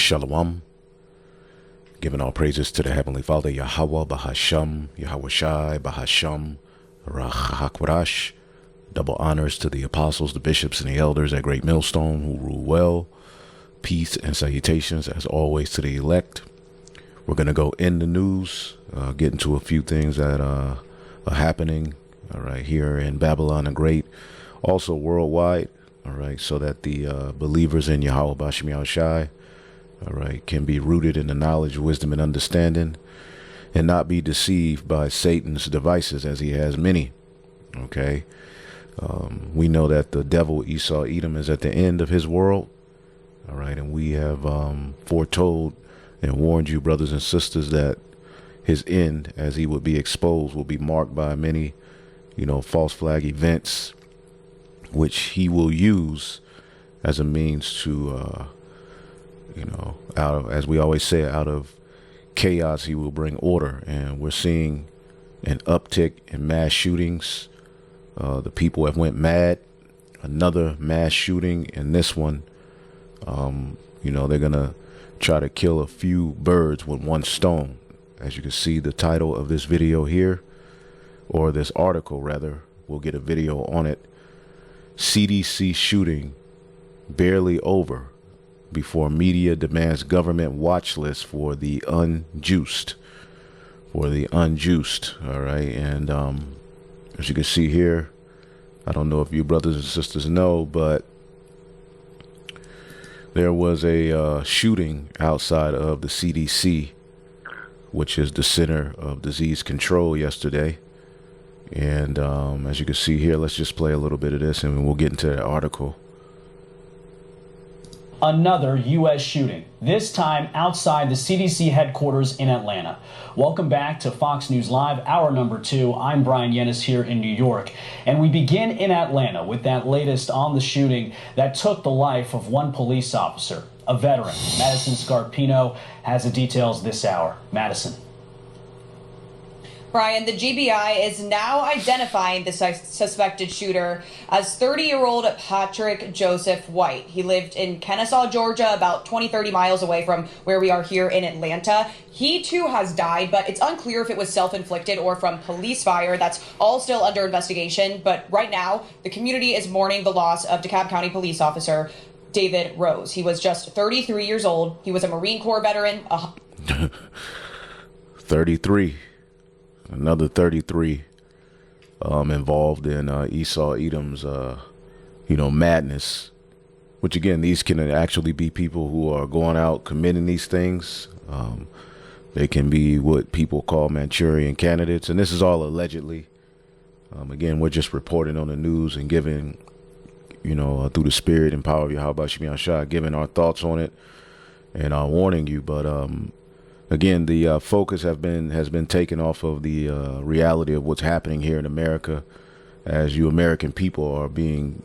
Shalom. Giving all praises to the Heavenly Father, Yahweh, Bahasham, Yahweh Shai, Bahasham, Rachakwadash. Double honors to the apostles, the bishops, and the elders at Great Millstone who rule well. Peace and salutations, as always, to the elect. We're going to go in the news, get into a few things that are happening, all right, here in Babylon the Great, also worldwide, all right, so that the believers in Yahweh Bashim Yahweh Shai, all right, can be rooted in the knowledge, wisdom, and understanding, and not be deceived by Satan's devices, as he has many. Okay, we know that the devil Esau Edom is at the end of his world. All right, and we have foretold and warned you, brothers and sisters, that his end, as he would be exposed, will be marked by many, false flag events, which he will use as a means to out of, as we always say, out of chaos, he will bring order. And we're seeing an uptick in mass shootings. The people have went mad. Another mass shooting, and this one, they're going to try to kill a few birds with one stone. As you can see, the title of this video here, or this article rather, we'll get a video on it. CDC shooting barely over before media demands government watch list for the unjuiced. All right, and as you can see here, I don't know if you brothers and sisters know, but there was a shooting outside of the CDC, which is the Center of Disease Control, yesterday. And as you can see here, let's just play a little bit of this and we'll get into the article. Another U.S. shooting, this time outside the CDC headquarters in Atlanta. Welcome back to Fox News Live, hour number 2. I'm Brian Yennis here in New York. And we begin in Atlanta with that latest on the shooting that took the life of one police officer, a veteran. Madison Scarpino has the details this hour. Madison. Brian, the GBI is now identifying the suspected shooter as 30-year-old Patrick Joseph White. He lived in Kennesaw, Georgia, about 20-30 miles away from where we are here in Atlanta. He, too, has died, but it's unclear if it was self-inflicted or from police fire. That's all still under investigation. But right now, the community is mourning the loss of DeKalb County police officer David Rose. He was just 33 years old. He was a Marine Corps veteran. 33. Another 33 involved in Esau Edom's, madness, which, again, these can actually be people who are going out committing these things. They can be what people call Manchurian candidates. And this is all allegedly. Again, we're just reporting on the news and giving, through the spirit and power of Yahweh Shemi Shah, giving our thoughts on it and warning you. But again, the focus has been taken off of the reality of what's happening here in America, as you American people are being,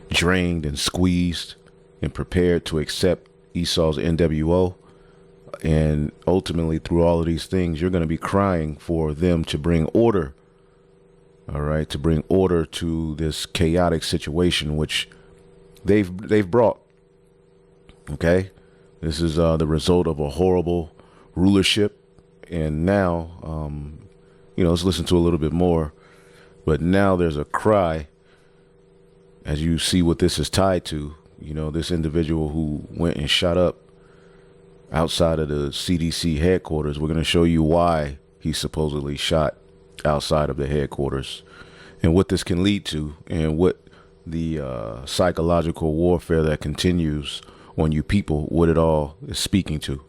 drained and squeezed and prepared to accept Esau's NWO. And ultimately, through all of these things, you're going to be crying for them to bring order. All right, to bring order to this chaotic situation, which they've brought. Okay. This is the result of a horrible rulership. And now, let's listen to a little bit more. But now there's a cry, as you see what this is tied to, this individual who went and shot up outside of the CDC headquarters. We're going to show you why he supposedly shot outside of the headquarters and what this can lead to, and what the psychological warfare that continues on you people what it all is speaking to.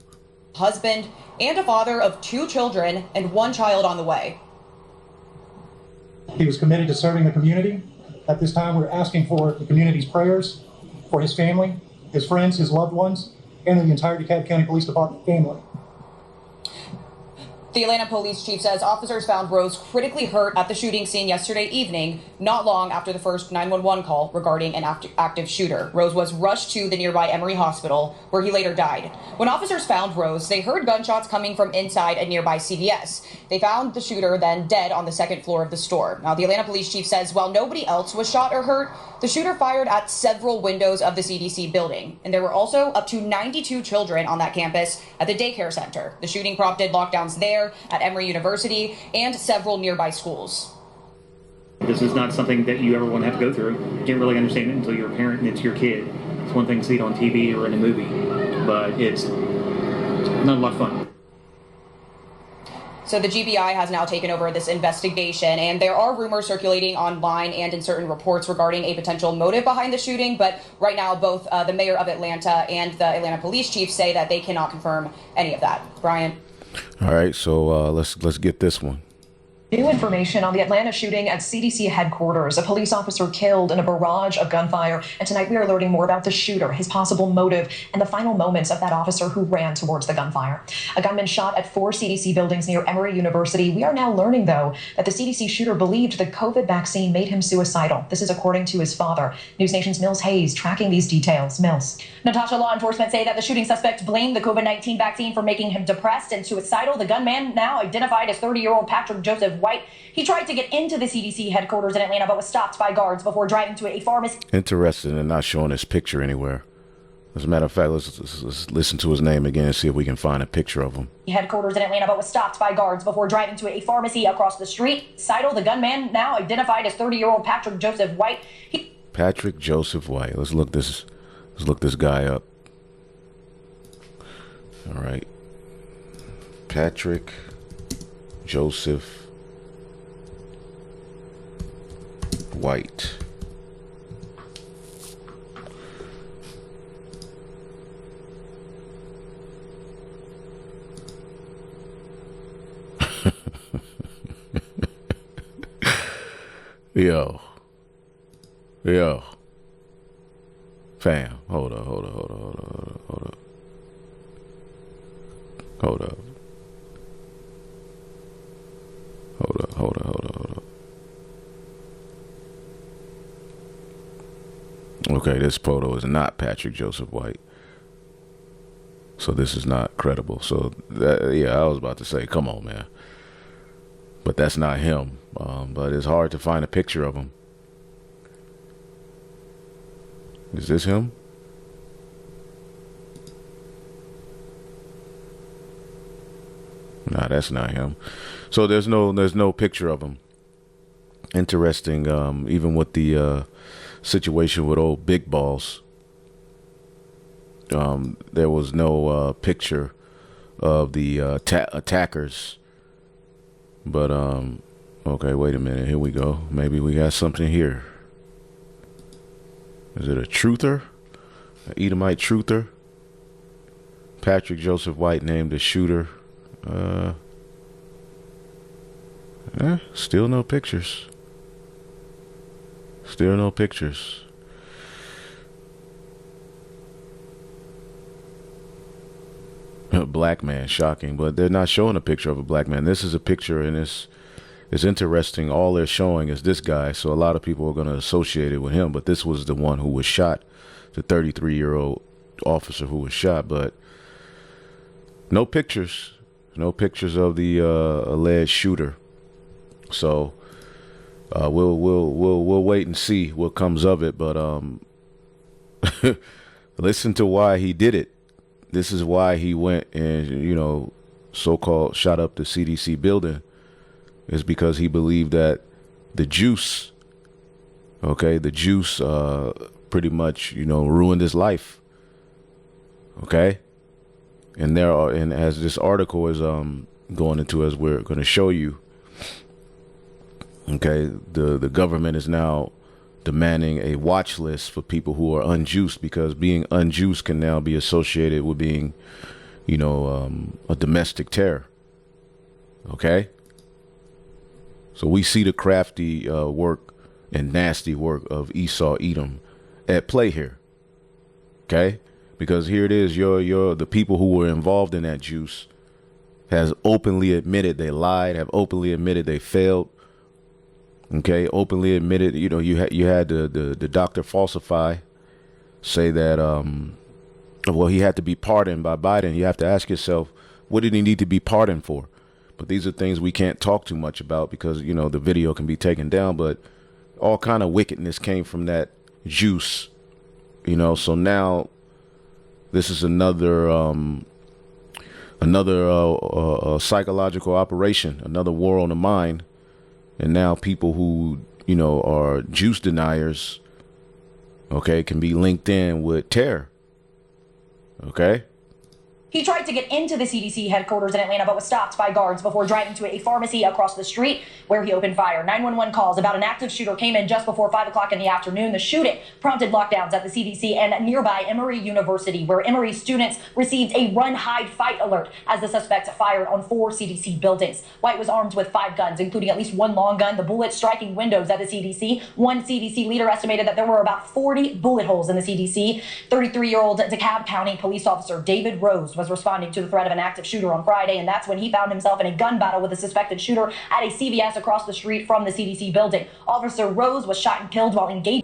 Husband and a father of 2 children and 1 child on the way. He was committed to serving the community. At this time, we're asking for the community's prayers for his family, his friends, his loved ones, and the entire DeKalb County Police Department family. The Atlanta police chief says officers found Rose critically hurt at the shooting scene yesterday evening, not long after the first 911 call regarding an active shooter. Rose was rushed to the nearby Emory Hospital, where he later died. When officers found Rose, they heard gunshots coming from inside a nearby CVS. They found the shooter then dead on the 2nd floor of the store. Now, the Atlanta police chief says while nobody else was shot or hurt, the shooter fired at several windows of the CDC building. And there were also up to 92 children on that campus at the daycare center. The shooting prompted lockdowns there, at Emory University, and several nearby schools. This is not something that you ever want to have to go through. You can't really understand it until you're a parent and it's your kid. It's one thing to see it on TV or in a movie, but it's not a lot of fun. So the GBI has now taken over this investigation, and there are rumors circulating online and in certain reports regarding a potential motive behind the shooting. But right now, both the mayor of Atlanta and the Atlanta police chief say that they cannot confirm any of that. Brian. All right, so let's get this one. New information on the Atlanta shooting at CDC headquarters. A police officer killed in a barrage of gunfire. And tonight we are learning more about the shooter, his possible motive, and the final moments of that officer who ran towards the gunfire. A gunman shot at 4 CDC buildings near Emory University. We are now learning, though, that the CDC shooter believed the COVID vaccine made him suicidal. This is according to his father. News Nation's Mills Hayes tracking these details. Mills. Natasha, law enforcement say that the shooting suspect blamed the COVID-19 vaccine for making him depressed and suicidal. The gunman, now identified as 30-year-old Patrick Joseph White, he tried to get into the CDC headquarters in Atlanta, but was stopped by guards before driving to a pharmacy. Interesting and not showing his picture anywhere. As a matter of fact, let's listen to his name again and see if we can find a picture of him. Headquarters in Atlanta, but was stopped by guards before driving to a pharmacy across the street. Seidel, the gunman, now identified as 30-year-old Patrick Joseph White. Patrick Joseph White. Let's look this guy up. All right. Patrick Joseph White. Yo. Fam, hold up. Okay, this photo is not Patrick Joseph White. So this is not credible. So, yeah, I was about to say, come on, man. But that's not him. But it's hard to find a picture of him. Is this him? Nah, that's not him. So there's no picture of him. Interesting. Even with the situation with old Big Balls, there was no picture of the attackers. But okay, wait a minute. Here we go. Maybe we got something here. Is it a truther? An Edomite truther? Patrick Joseph White named the shooter. Still no pictures. Still no pictures. A black man, shocking, but they're not showing a picture of a black man. This is a picture, and it's interesting. All they're showing is this guy, so a lot of people are going to associate it with him, but this was the one who was shot, the 33-year-old officer who was shot, but no pictures of the alleged shooter. So we'll wait and see what comes of it, but listen to why he did it. This is why he went and, so-called shot up the CDC building, is because he believed that the juice pretty much, ruined his life. Okay. And and as this article is going into, as we're going to show you, okay, the government is now demanding a watch list for people who are unjuiced, because being unjuiced can now be associated with being, a domestic terror. Okay. So we see the crafty work and nasty work of Esau Edom at play here. Okay. Because here it is, the people who were involved in that juice has openly admitted they lied, have openly admitted they failed. Okay, openly admitted, you had the Dr. Falsify say that, he had to be pardoned by Biden. You have to ask yourself, what did he need to be pardoned for? But these are things we can't talk too much about because, the video can be taken down. But all kind of wickedness came from that juice, So now this is another psychological operation, another war on the mind. And now people who, are juice deniers, okay, can be linked in with terror. Okay. He tried to get into the CDC headquarters in Atlanta, but was stopped by guards before driving to a pharmacy across the street where he opened fire. 911 calls about an active shooter came in just before 5 o'clock in the afternoon. The shooting prompted lockdowns at the CDC and nearby Emory University, where Emory students received a run, hide, fight alert as the suspect fired on 4 CDC buildings. White was armed with 5 guns, including at least 1 long gun, the bullets striking windows at the CDC. One CDC leader estimated that there were about 40 bullet holes in the CDC. 33-year-old DeKalb County police officer David Rose was responding to the threat of an active shooter on Friday, and that's when he found himself in a gun battle with a suspected shooter at a CVS across the street from the CDC building. Officer Rose was shot and killed while engaging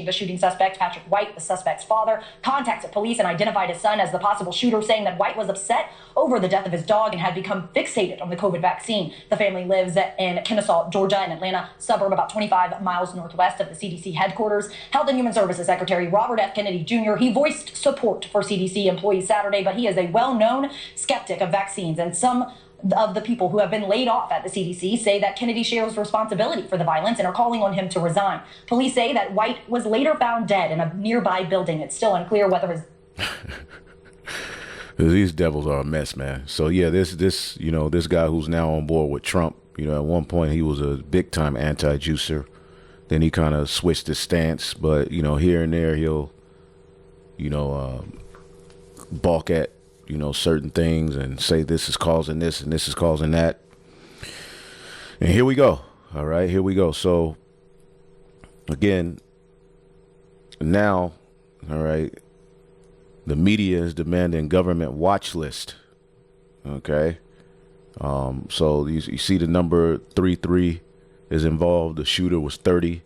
the shooting suspect. Patrick White, the suspect's father, contacted police and identified his son as the possible shooter, saying that White was upset over the death of his dog and had become fixated on the COVID vaccine. The family lives in Kennesaw, Georgia, an Atlanta suburb about 25 miles northwest of the CDC headquarters. Health and Human Services Secretary Robert F. Kennedy Jr., he voiced support for CDC employees Saturday, but he is a well-known skeptic of vaccines, and some of the people who have been laid off at the CDC say that Kennedy shares responsibility for the violence and are calling on him to resign. Police say that White was later found dead in a nearby building. It's still unclear whether his... These devils are a mess, man. So yeah, this guy who's now on board with Trump, at one point he was a big time anti-juicer. Then he kind of switched his stance, but here and there he'll, balk at certain things and say this is causing this and this is causing that. And here we go. All right, here we go. So again, now, all right, the media is demanding government watch list. Okay. So you see the number 33 is involved. The shooter was 30.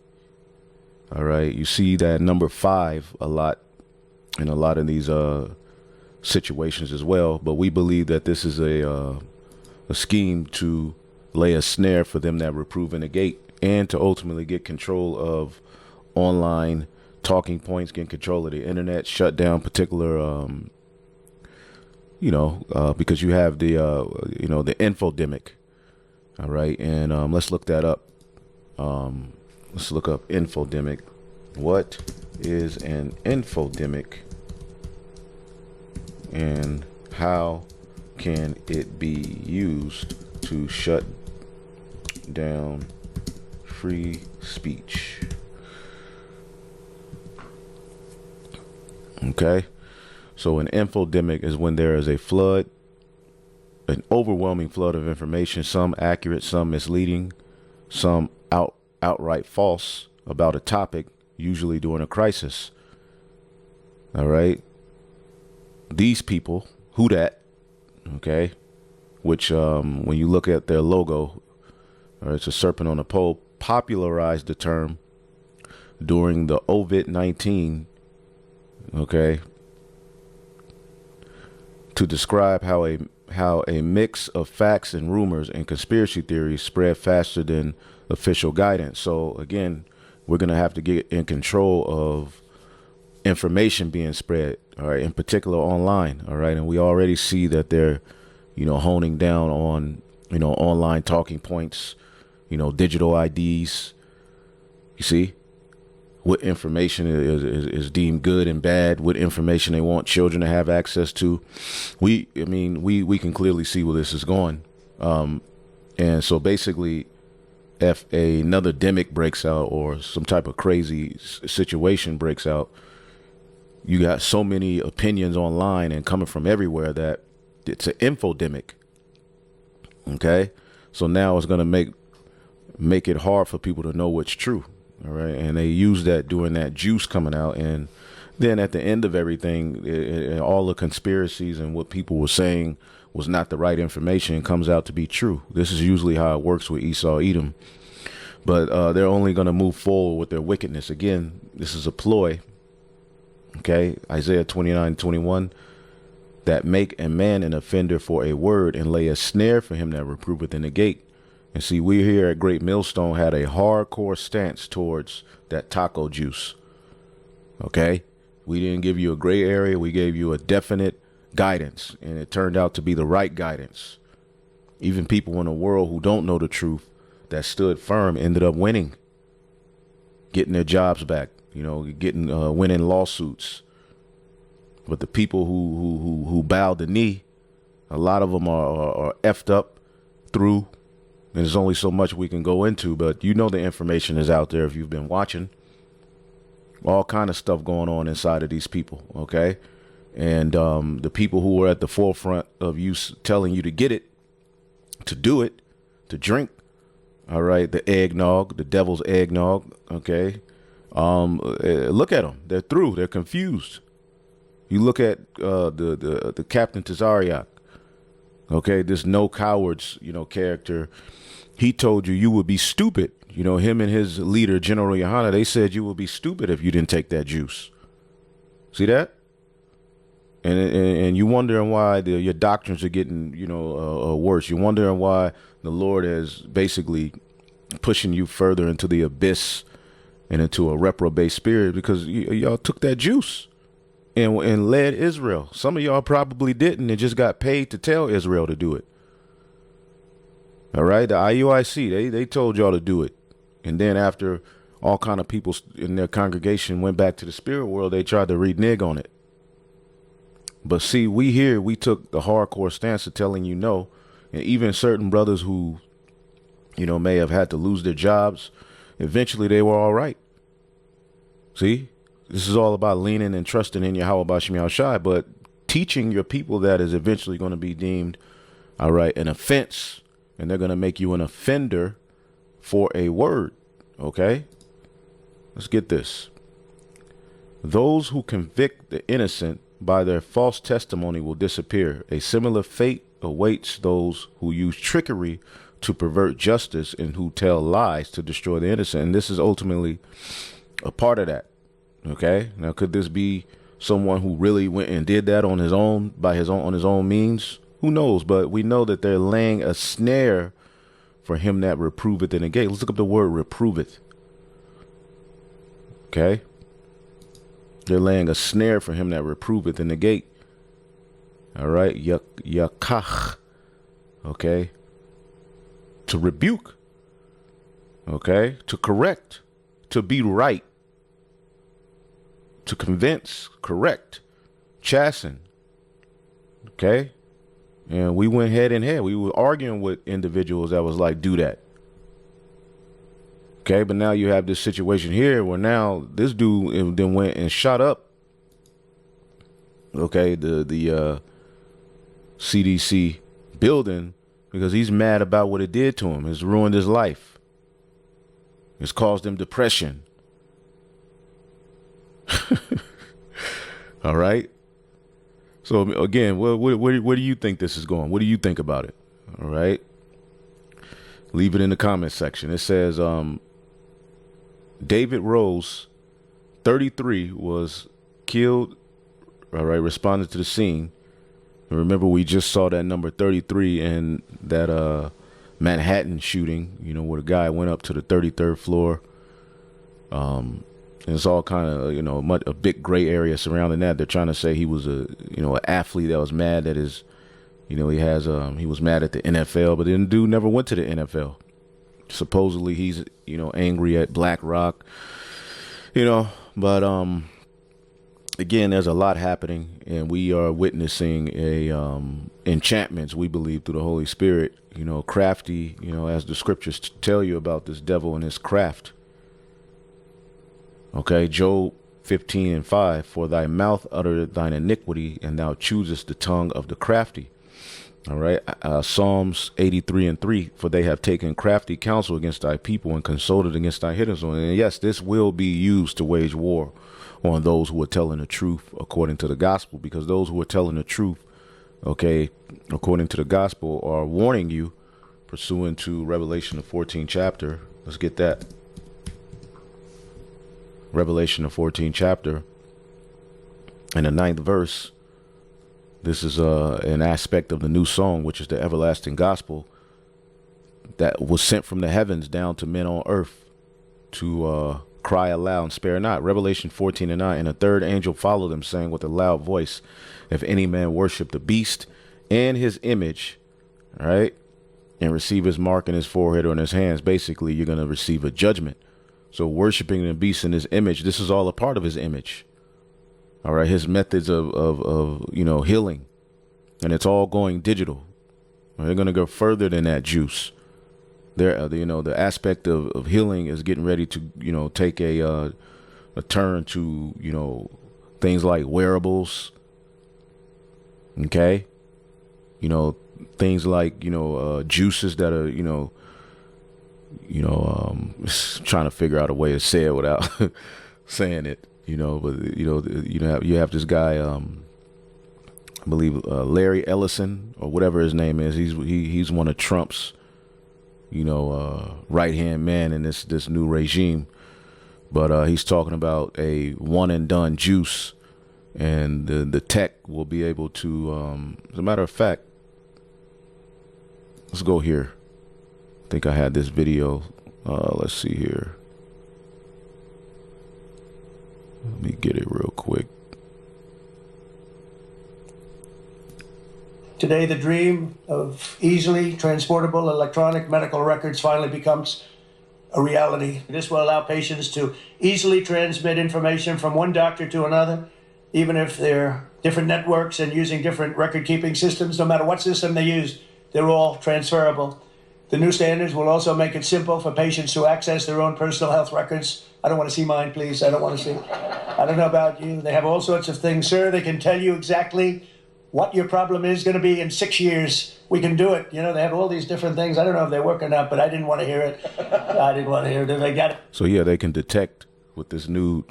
All right. You see that number 5 a lot in a lot of these, situations as well, but we believe that this is a scheme to lay a snare for them that reprove in the gate and to ultimately get control of online talking points, get control of the internet, shut down particular, because you have the infodemic. All right. And let's look that up. Let's look up infodemic. What is an infodemic? And how can it be used to shut down free speech? Okay, so an infodemic is when there is a flood, an overwhelming flood of information, some accurate, some misleading, some outright false about a topic, usually during a crisis. All right. These people, who that, okay, which when you look at their logo, it's a serpent on a pole, popularized the term during the COVID-19, okay, to describe how a mix of facts and rumors and conspiracy theories spread faster than official guidance. So again, we're going to have to get in control of information being spread, all right, in particular online, all right, and we already see that they're, honing down on, online talking points, digital IDs. You see what information is deemed good and bad, what information they want children to have access to. We can clearly see where this is going, and so basically, if another demic breaks out or some type of crazy situation breaks out, you got so many opinions online and coming from everywhere that it's an infodemic. Okay, so now it's going to make it hard for people to know what's true. All right, and they use that during that juice coming out, and then at the end of everything, all the conspiracies and what people were saying was not the right information comes out to be true. This is usually how it works with Esau, Edom. But they're only going to move forward with their wickedness. Again, this is a ploy. Okay, Isaiah 29:21, that make a man an offender for a word and lay a snare for him that reproveth in the gate. And see, we here at Great Millstone had a hardcore stance towards that taco juice. Okay, we didn't give you a gray area. We gave you a definite guidance, and it turned out to be the right guidance. Even people in the world who don't know the truth that stood firm ended up winning, getting their jobs back, getting winning lawsuits. But the people who bowed the knee, a lot of them are effed up through, and there's only so much we can go into, but the information is out there if you've been watching. All kind of stuff going on inside of these people, okay? And the people who were at the forefront of you telling you to get it, to do it, to drink, all right, the eggnog, the devil's eggnog, okay? Look at them. They're through. They're confused. You look at the Captain Tazariak, okay, this no cowards, character. He told you would be stupid. Him and his leader, General Yohana, they said you would be stupid if you didn't take that juice. See that? And you wondering why your doctrines are getting, worse. You're wondering why the Lord is basically pushing you further into the abyss and into a reprobate spirit because y'all took that juice and led Israel. Some of y'all probably didn't and just got paid to tell Israel to do it. All right, the IUIC, they told y'all to do it. And then after all kind of people in their congregation went back to the spirit world, they tried to renege on it. But see, we took the hardcore stance of telling you no. And even certain brothers who, may have had to lose their jobs, eventually they were all right. See, this is all about leaning and trusting in Yahweh Bashim Yahushai, but teaching your people that is eventually going to be deemed, all right, an offense. And they're going to make you an offender for a word. Okay, let's get this. Those who convict the innocent by their false testimony will disappear. A similar fate awaits those who use trickery to pervert justice and who tell lies to destroy the innocent. And this is ultimately a part of that. Okay, now could this be someone who really went and did that on his own, on his own means? Who knows? But we know that they're laying a snare for him that reproveth in the gate. Let's look up the word reproveth. Okay. They're laying a snare for him that reproveth in the gate. All right. Yakach. Okay. To rebuke. Okay. To correct. To be right. To convince. Correct. Chasten. Okay. And we went head in head. We were arguing with individuals that was like, do that. Okay, but now you have this situation here where now this dude then went and shot up, okay, the CDC building because he's mad about what it did to him. It's ruined his life. It's caused him depression. All right. So again, where do you think this is going? What do you think about it? All right. Leave it in the comment section. It says, David Rose, 33, was killed. All right. Responded to the scene. And remember, we just saw that number 33 in that Manhattan shooting, where the guy went up to the 33rd floor. And it's all kind of, a big gray area surrounding that. They're trying to say he was an athlete that was mad that he was mad at the NFL, but then dude never went to the NFL. Supposedly he's, angry at Black Rock, but again, there's a lot happening, and we are witnessing a enchantments, we believe, through the Holy Spirit, crafty, as the scriptures tell you about this devil and his craft. Okay, Job 15:5, for thy mouth uttereth thine iniquity, and thou choosest the tongue of the crafty. All right, Psalms 83:3, for they have taken crafty counsel against thy people and consulted against thy hitters. And yes, this will be used to wage war on those who are telling the truth according to the gospel, because those who are telling the truth, okay, according to the gospel, are warning you, pursuant to Revelation, the 14th chapter. Let's get that. Revelation, the 14th chapter, and the 9th verse. This is an aspect of the new song, which is the everlasting gospel that was sent from the heavens down to men on earth to cry aloud and spare not. Revelation 14:9, and a third angel followed them, saying with a loud voice, if any man worship the beast and his image, all right, and receive his mark in his forehead or in his hands, basically you're going to receive a judgment. So worshiping the beast in his image, this is all a part of his image. All right, his methods of healing, and it's all going digital. They're going to go further than that juice. The aspect of healing is getting ready to take a turn to things like wearables. Okay, things like juices that are trying to figure out a way to say it without saying it. But you have this guy, I believe Larry Ellison or whatever his name is. He's one of Trump's, right hand man in this new regime. But he's talking about a one and done juice, and the tech will be able to. As a matter of fact, let's go here. I think I had this video. Let's see here. Let me get it real quick. Today, the dream of easily transportable electronic medical records finally becomes a reality. This will allow patients to easily transmit information from one doctor to another, even if they're different networks and using different record-keeping systems. No matter what system they use, they're all transferable. The new standards will also make it simple for patients to access their own personal health records. I don't want to see mine, please. I don't want to see. I don't know about you. They have all sorts of things, sir. They can tell you exactly what your problem is going to be in 6 years. We can do it. They have all these different things. I don't know if they work or not, but I didn't want to hear it. I didn't want to hear it. They got it. So yeah, they can detect with these new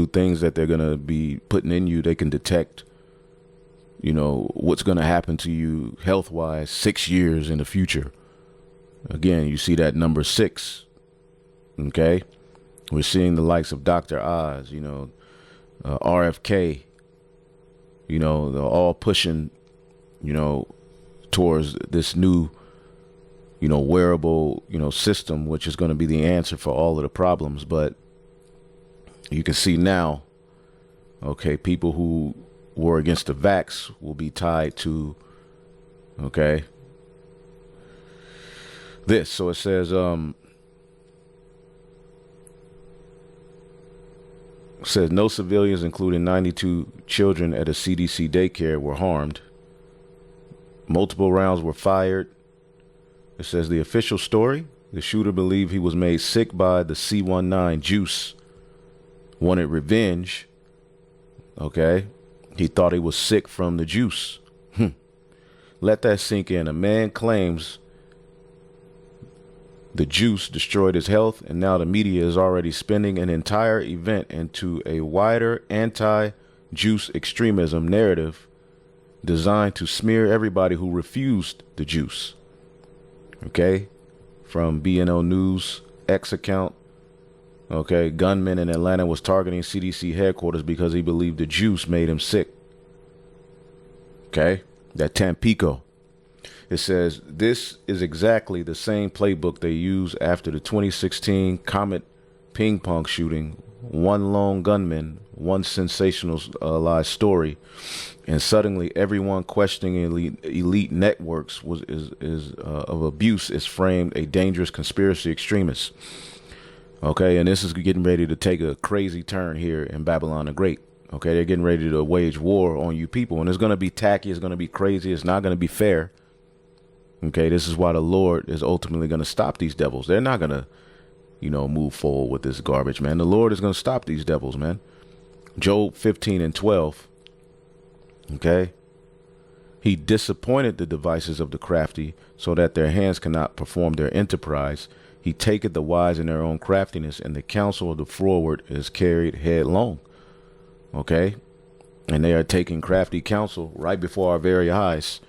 things that they're going to be putting in you. They can detect, what's going to happen to you health-wise 6 years in the future. Again, you see that number 6. Okay. We're seeing the likes of Dr. Oz, RFK, they're all pushing, towards this new, wearable, system, which is going to be the answer for all of the problems. But you can see now, okay, people who were against the vax will be tied to, okay, this. So it says, no civilians, including 92 children at a CDC daycare, were harmed. Multiple rounds were fired. It says the official story: the shooter believed he was made sick by the C19 juice, wanted revenge. Okay. He thought he was sick from the juice. Let that sink in. A man claims the juice destroyed his health, and now the media is already spinning an entire event into a wider anti-juice extremism narrative designed to smear everybody who refused the juice. Okay, from BNO News X account. Okay, gunman in Atlanta was targeting CDC headquarters because he believed the juice made him sick. Okay, that Tampico. It says this is exactly the same playbook they used after the 2016 Comet ping pong shooting. One lone gunman, one sensationalized story, and suddenly everyone questioning elite networks of abuse is framed a dangerous conspiracy extremist. Okay, and this is getting ready to take a crazy turn here in Babylon the Great. Okay, they're getting ready to wage war on you people, and it's going to be tacky. It's going to be crazy. It's not going to be fair. Okay, this is why the Lord is ultimately going to stop these devils. They're not going to, move forward with this garbage, man. The Lord is going to stop these devils, man. Job 15:12. Okay. He disappointed the devices of the crafty so that their hands cannot perform their enterprise. He taketh the wise in their own craftiness, and the counsel of the froward is carried headlong. Okay. And they are taking crafty counsel right before our very eyes.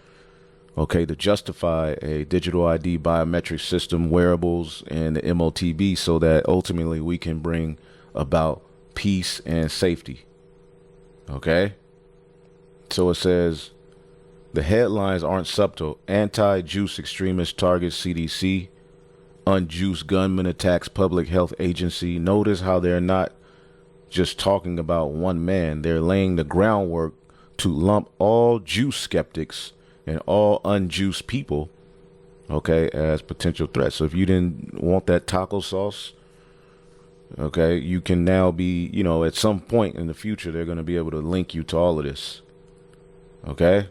Okay, to justify a digital ID biometric system, wearables, and the MOTB so that ultimately we can bring about peace and safety. Okay? So it says, the headlines aren't subtle. Anti-juice extremist targets CDC. Unjuiced gunman attacks public health agency. Notice how they're not just talking about one man. They're laying the groundwork to lump all juice skeptics and all unjuiced people, okay, as potential threats. So if you didn't want that taco sauce, okay, you can now be, at some point in the future, they're going to be able to link you to all of this. Okay.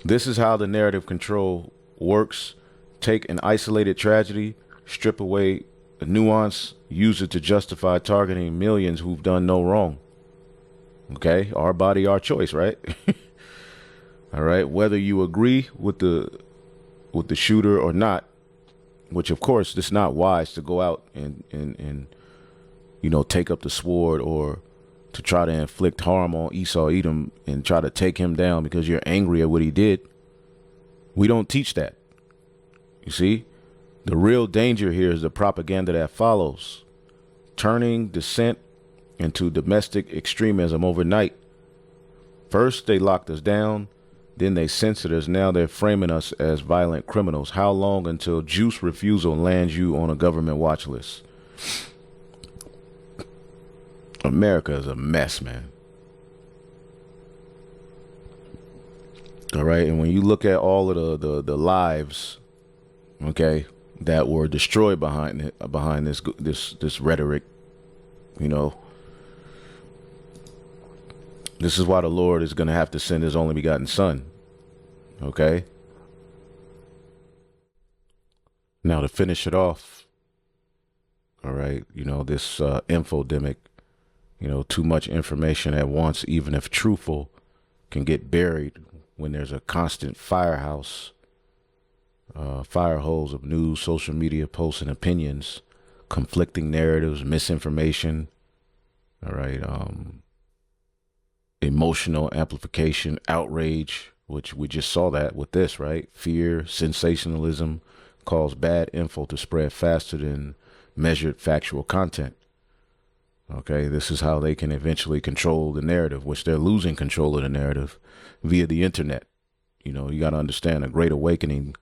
This is how the narrative control works. Take an isolated tragedy, strip away the nuance, use it to justify targeting millions who've done no wrong. Okay. Our body, our choice, right? All right. Whether you agree with the shooter or not, which of course it's not wise to go out and take up the sword or to try to inflict harm on Esau Edom and try to take him down because you're angry at what he did. We don't teach that. You see, the real danger here is the propaganda that follows, turning dissent into domestic extremism overnight. First, they locked us down. Then they censored us. Now they're framing us as violent criminals. How long until juice refusal lands you on a government watch list? America is a mess, man. All right. And when you look at all of the lives, okay, that were destroyed behind this rhetoric, this is why the Lord is going to have to send his only begotten son. Okay. Now to finish it off. All right. This infodemic, too much information at once, even if truthful, can get buried when there's a constant fire holes of news, social media posts and opinions, conflicting narratives, misinformation. All right. Emotional amplification, outrage, which we just saw that with this, right? Fear, sensationalism cause bad info to spread faster than measured factual content. Okay, this is how they can eventually control the narrative, which they're losing control of the narrative via the internet. You got to understand a great awakening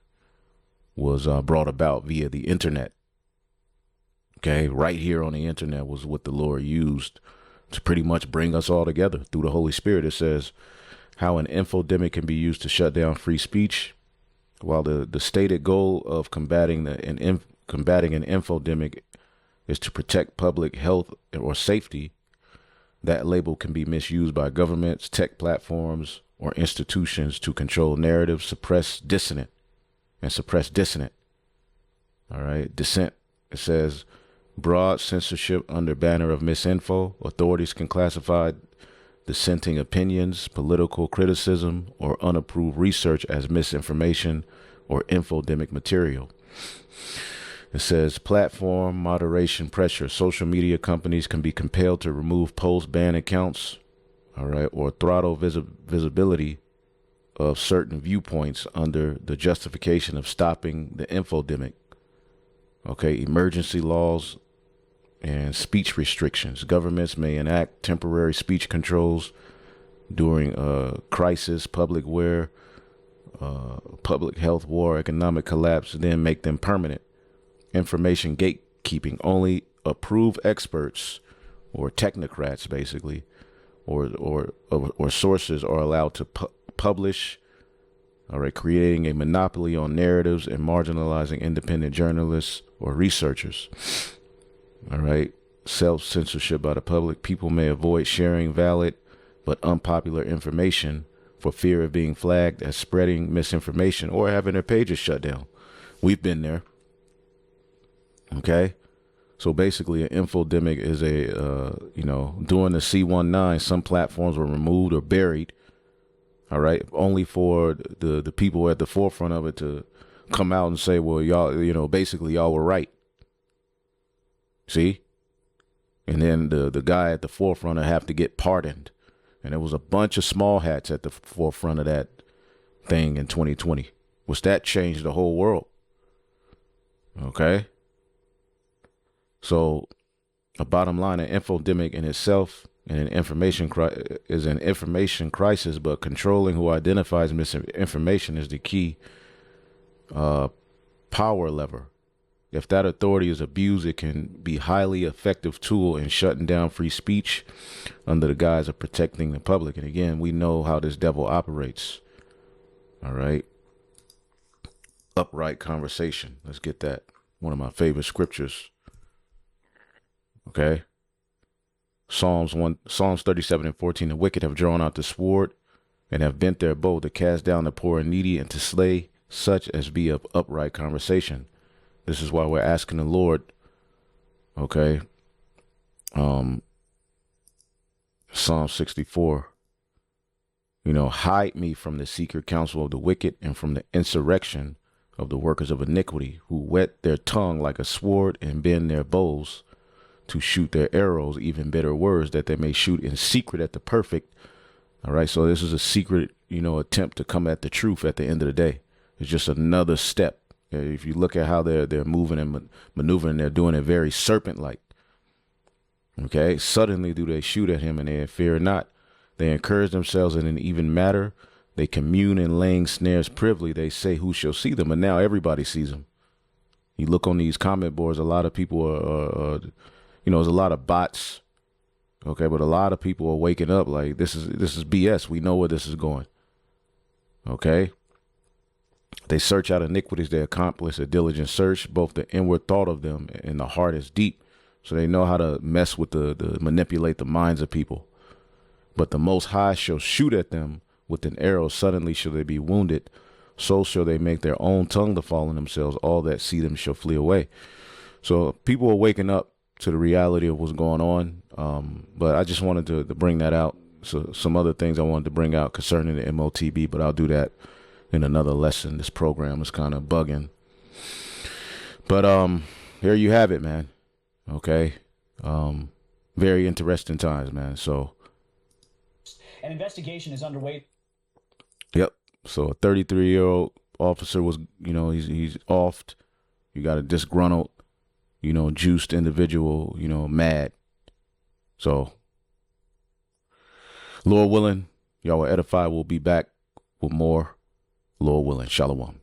was brought about via the internet. Okay, right here on the internet was what the Lord used to pretty much bring us all together through the Holy Spirit. It says how an infodemic can be used to shut down free speech, while the stated goal of combating an infodemic is to protect public health or safety. That label can be misused by governments, tech platforms, or institutions to control narratives, suppress dissent. All right, dissent. It says broad censorship under banner of misinfo. Authorities can classify dissenting opinions, political criticism, or unapproved research as misinformation or infodemic material. It says platform moderation pressure. Social media companies can be compelled to remove post-ban accounts, all right, or throttle visibility of certain viewpoints under the justification of stopping the infodemic. Okay, emergency laws and speech restrictions. Governments may enact temporary speech controls during a crisis, public health war, economic collapse, and then make them permanent. Information gatekeeping. Only approved experts or technocrats, basically, or sources are allowed to publish. All right, creating a monopoly on narratives and marginalizing independent journalists or researchers. All right, self-censorship by the public. People may avoid sharing valid but unpopular information for fear of being flagged as spreading misinformation or having their pages shut down. We've been there. Okay. So basically an infodemic is during the C19, some platforms were removed or buried. All right. Only for the people at the forefront of it to come out and say, well, y'all, basically y'all were right. See? And then the guy at the forefront would have to get pardoned. And there was a bunch of small hats at the forefront of that thing in 2020, which that changed the whole world. Okay. So a bottom line, an infodemic in itself and an is an information crisis, but controlling who identifies misinformation is the key power lever. If that authority is abused, it can be highly effective tool in shutting down free speech under the guise of protecting the public. And again, we know how this devil operates. All right. Upright conversation. Let's get that. One of my favorite scriptures. Okay. Psalms 37:14. The wicked have drawn out the sword and have bent their bow to cast down the poor and needy and to slay such as be of upright conversation. This is why we're asking the Lord, okay, Psalm 64, hide me from the secret counsel of the wicked and from the insurrection of the workers of iniquity, who whet their tongue like a sword and bend their bows to shoot their arrows, even bitter words, that they may shoot in secret at the perfect. All right, so this is a secret, attempt to come at the truth at the end of the day. It's just another step. If you look at how they're moving and maneuvering, they're doing it very serpent-like. Okay, suddenly do they shoot at him, and they fear not. They encourage themselves in an even matter. They commune in laying snares privily. They say, who shall see them? And now everybody sees them. You look on these comment boards, a lot of people are there's a lot of bots. Okay, but a lot of people are waking up like this is BS. We know where this is going. Okay. They search out iniquities, they accomplish a diligent search. Both the inward thought of them and the heart is deep. So they know how to mess with manipulate the minds of people. But the Most High shall shoot at them with an arrow. Suddenly shall they be wounded. So shall they make their own tongue to fall on themselves. All that see them shall flee away. So people are waking up to the reality of what's going on. But I just wanted to bring that out. So some other things I wanted to bring out concerning the MOTB, but I'll do that in another lesson. This program is kind of bugging. But here you have it, man. Okay. Very interesting times, man. So an investigation is underway. Yep. So a 33-year-old officer was, he's offed. You got a disgruntled, juiced individual, mad. So Lord willing, y'all will edify. We'll be back with more. Lord willing. Shalom.